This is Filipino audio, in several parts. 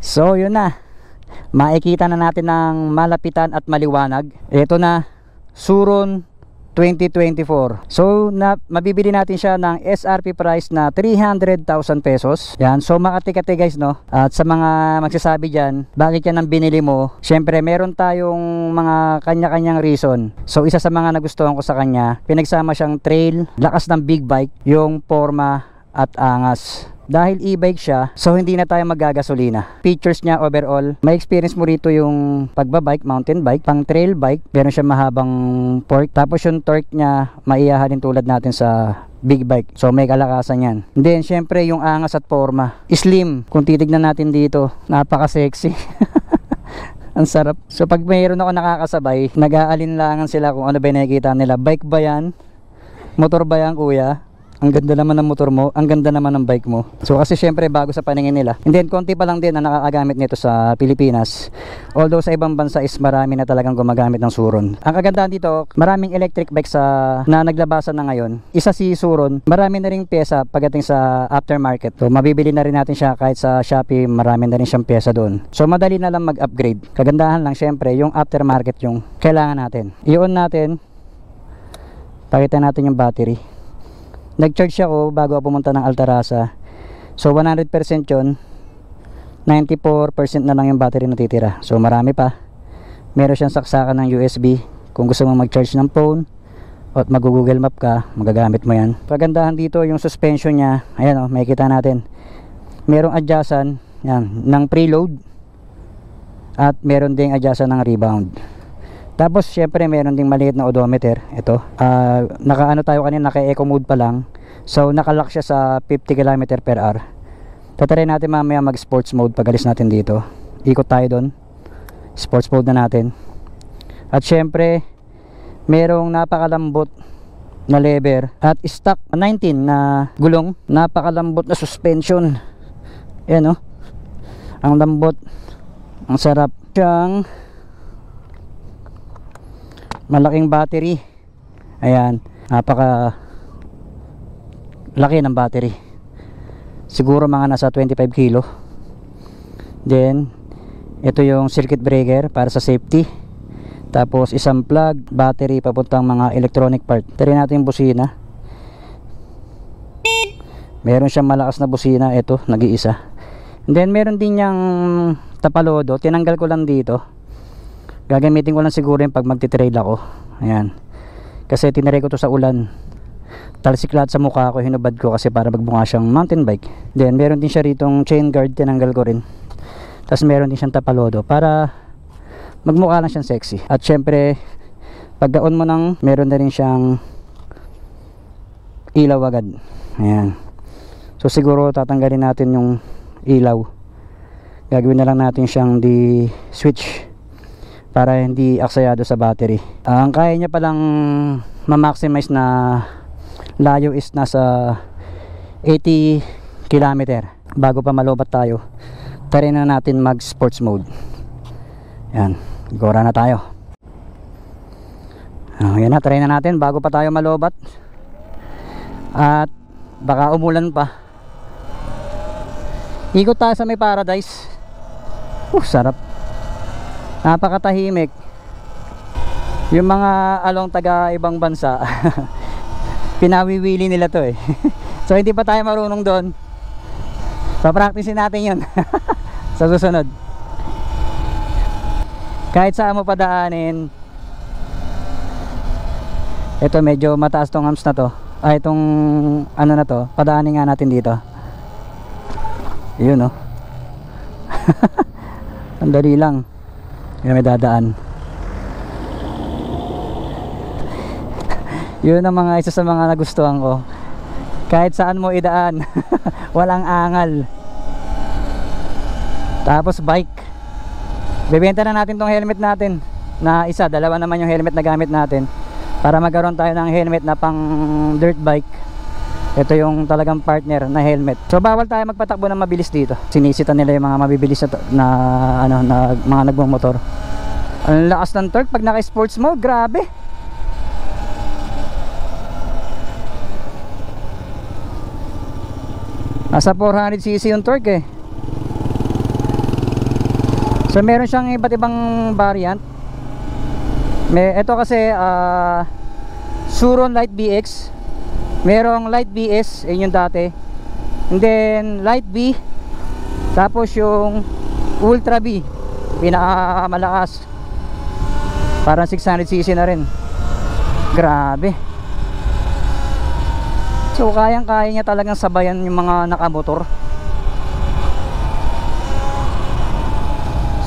So yun na, makikita na natin ng malapitan at maliwanag. Ito na, Suron 2024. So mabibili natin siya ng SRP price na 300,000 pesos. Yan, so makati-kati guys, no. At sa mga magsasabi dyan, bakit yan ang binili mo? Syempre meron tayong mga kanya-kanyang reason. So isa sa mga nagustuhan ko sa kanya, pinagsama siyang trail, lakas ng big bike, yung forma at angas. Dahil e-bike siya, so hindi na tayo maggagasolina. Features niya overall, may experience mo rito yung pagbabike, mountain bike, pang trail bike, meron siya mahabang fork, tapos yung torque niya maiyahalin tulad natin sa big bike. So may kalakasan yan. Then syempre yung angas at forma, slim. Kung titignan natin dito, napaka-sexy. Ang sarap. So pag mayroon ako nakakasabay, nag-aalinlangan sila kung ano ba nakikita nila. Bike ba yan? Motor ba yan, kuya? Ang ganda naman ng motor mo, ang ganda naman ng bike mo. So kasi syempre bago sa paningin nila. And then konti pa lang din na nakakagamit nito sa Pilipinas. Although sa ibang bansa is marami na talagang gumagamit ng Suron. Ang kagandahan dito, maraming electric bikes na naglabasan na ngayon. Isa si Suron, marami na ring pyesa pagdating sa aftermarket. So mabibili na rin natin siya kahit sa Shopee, marami na rin siyang pyesa doon. So madali na lang mag-upgrade. Kagandahan lang syempre yung aftermarket yung kailangan natin. I-on natin. Pakita natin yung battery. Nag-charge ako bago ako pumunta ng Altarasa. So 100% yun. 94% na lang yung battery natitira. So marami pa. Meron siyang saksakan ng USB. Kung gusto mo mag-charge ng phone at mag-google map ka, magagamit mo yan. Pagandahan dito yung suspension niya. Ayan o, makikita natin. Merong adjustan yan, ng preload. At meron ding adjustan ng rebound. Tapos syempre meron ding maliit na odometer. Ito, naka-ano tayo kanina, naka-eco mode pa lang. So naka-lock siya sa 50 km/h. Tatry natin mamaya mag-sports mode pag alis natin dito. Ikot tayo doon. Sports mode na natin. At syempre merong napakalambot na lever at stock 19 na gulong. Napakalambot na suspension. Ayan, oh. Ang lambot. Ang sarap. Siyang malaking battery. Ayan, napaka laki ng battery. Siguro mga nasa 25 kilo. Then ito yung circuit breaker para sa safety. Tapos isang plug, battery papuntang mga electronic part. Try natin yung busina. Meron siyang malakas na busina. Ito, nag-iisa. And then meron din yung tapalodo. Tinanggal ko lang dito. Gagamitin ko lang siguro yung pag magti-trail ako. Ayan. Kasi tinaray ko to sa ulan. Talsik lahat sa mukha ko, hinubad ko kasi para magbunga siyang mountain bike. Then meron din siya ritong chain guard, tinanggal ko rin. Tapos meron din siyang tapalodo para magmukha lang siyang sexy. At syempre, pagka-on mo nang, meron na rin siyang ilaw agad. Ayan. So siguro tatanggalin natin yung ilaw. Gagawin na lang natin siyang di-switch para hindi aksayado sa battery. Ang kaya niya palang ma-maximize na layo is nasa 80 km. Bago pa malobat tayo, try na natin mag sports mode. Yan, gora na tayo. Yan na, try na natin bago pa tayo malobat. At baka umulan pa. Ikot tayo sa may Paradise. Sarap. Napakatahimik. Yung mga along taga ibang bansa pinawiwili nila to eh. So hindi pa tayo marunong doon. Pa-practicein natin yun sa susunod. Kahit saan mo padaanin. Ito medyo mataas tong humps na to. Itong ano na to, padaanin nga natin dito. Yun, oh. Ang dali lang. Yan, may dadaan. Yun ang mga isa sa mga nagustuhan ko. Kahit saan mo idaan, walang angal. Tapos bike. Bebenta na natin tong helmet natin na isa, dalawa naman yung helmet na gamit natin para magkaroon tayo ng helmet na pang dirt bike. Ito yung talagang partner na helmet. So bawal tayo magpatakbo ng mabilis dito. Sinisita nila yung mga mabibilis na mga nagmumotor. Ang lakas ng torque pag naka sports mode, grabe. Nasa 400cc yung torque eh. So meron siyang iba't ibang variant. Ito kasi Suron Light BX, merong Light BS, yun yung dati, and then Light B, tapos yung Ultra B, pinakamalakas, parang 600cc na rin. Grabe. So kayang kaya niya talagang sabayan yung mga nakamotor.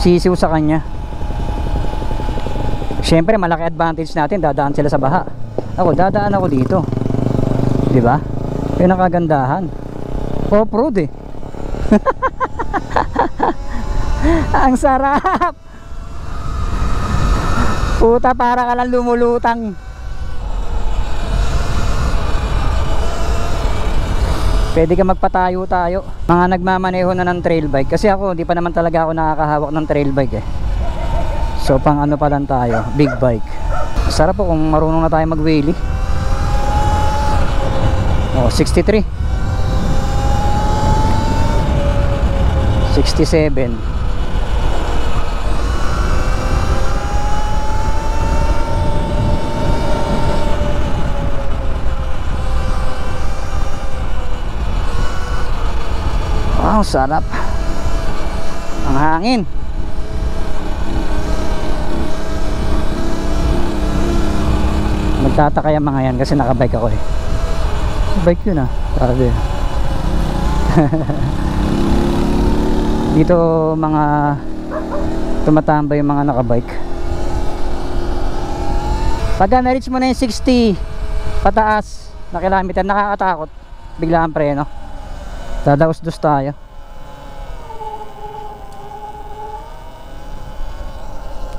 Sisiw sa kanya. Siyempre malaki advantage natin, dadaan sila sa baha. Ako, dadaan ako dito. 'Di ba? Yung nakagandahan. Off-road eh. Ang sarap. Puta, para ka lang lumulutang. Pwede ka magpatayo tayo. Mga nagmamaneho na ng trail bike. Kasi ako, hindi pa naman talaga ako nakakahawak ng trail bike eh. So pang ano pa lang tayo, big bike. Sarap po kung marunong na tayo mag-wheelie. Oh, 63. 67. Wow, sarap. Ang hangin. Magtataka yung mga yan kasi nakabike ako eh. Bike yun ah. Sabi. Dito mga tumatambay yung mga nakabike. Pagka na-reach mo na yung 60 pataas na kilometer, nakakatakot. Bigla ang preno. Dadaos-dos tayo.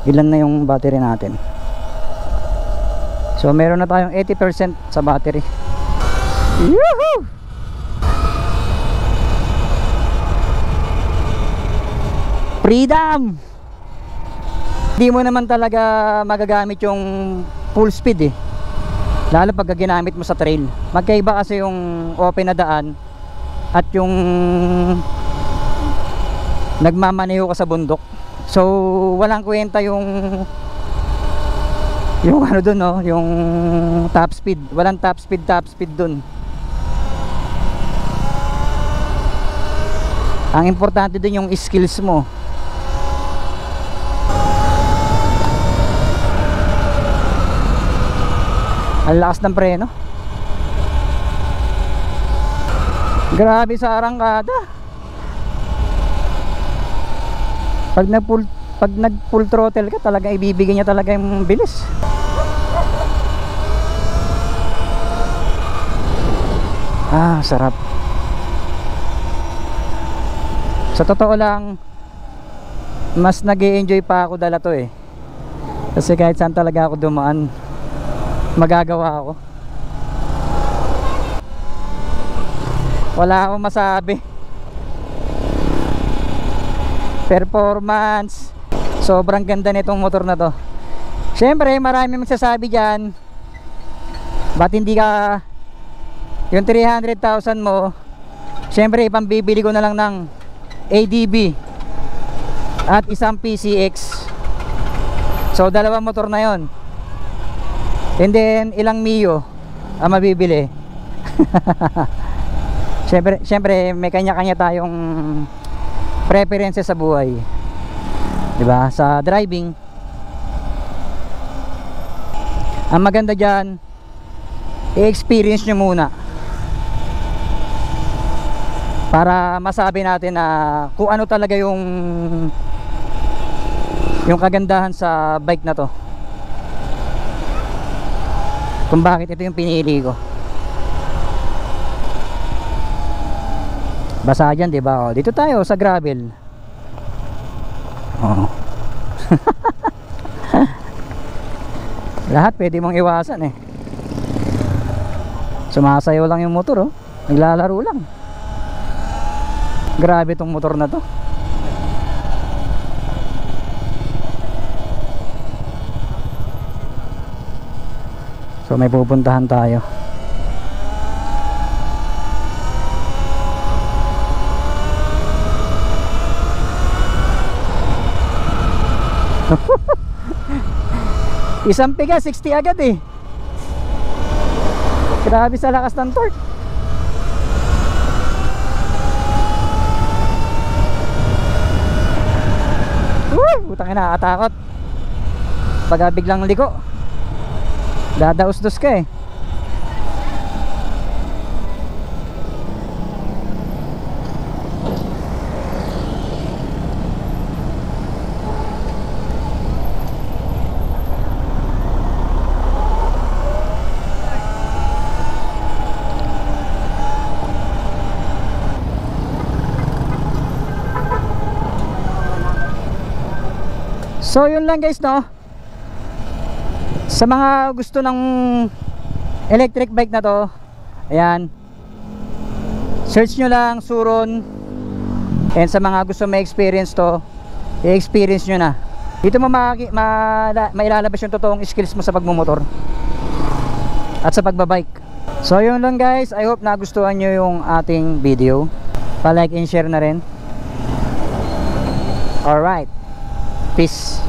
Ilan na yung battery natin? So meron na tayong 80% sa battery. Yuhu! Freedom! Di mo naman talaga magagamit yung full speed eh. Lalo pag ginamit mo sa trail. Magkaiba kasi yung open na daan at yung nagmamaneho ka sa bundok. So walang kwenta yung ano dun, no, yung top speed. Walang top speed dun. Ang importante dun yung skills mo. Ang lakas ng preno. Grabe sa arangkada. Pag nag full throttle ka, talaga ibibigay niya talaga yung bilis. Ah, sarap. Sa totoo lang, mas nag-e-enjoy pa ako dala to eh. Kasi kahit saan talaga ako dumaan, magagawa ako. Wala akong masabi. Performance, sobrang ganda nitong motor na to. Syempre marami magsasabi dyan, ba't hindi ka yung 300,000 mo, syempre ipambibili ko na lang ng ADB at isang PCX. So dalawang motor na yon. And then ilang Mio ang mabibili. Syempre may kanya-kanya tayong preferences sa buhay, 'di ba? Sa driving, ang maganda diyan, i-experience nyo muna para masabi natin na kung ano talaga yung kagandahan sa bike na to, kung bakit ito yung pinili ko. Basa dyan, diba? O, dito tayo sa gravel. Oh. Lahat pwede mong iwasan eh. Sumasayaw lang yung motor, oh. Naglalaro lang. Grabe tong motor na to. So may pupuntahan tayo. Isang piga 60 agad eh. Grabe sa lakas ng torque. Putang ina, nakatakot. Pag biglang liko, dadaos-dos ka eh. So yun lang guys, no, sa mga gusto ng electric bike na to, ayan, search nyo lang Suron. And sa mga gusto may experience to, i-experience nyo na. Dito mo mailalabas yung totoong skills mo sa pagmumotor at sa pagbabike. So yun lang guys, I hope nagustuhan nyo yung ating video. Pa-like and share na rin. Alright, peace.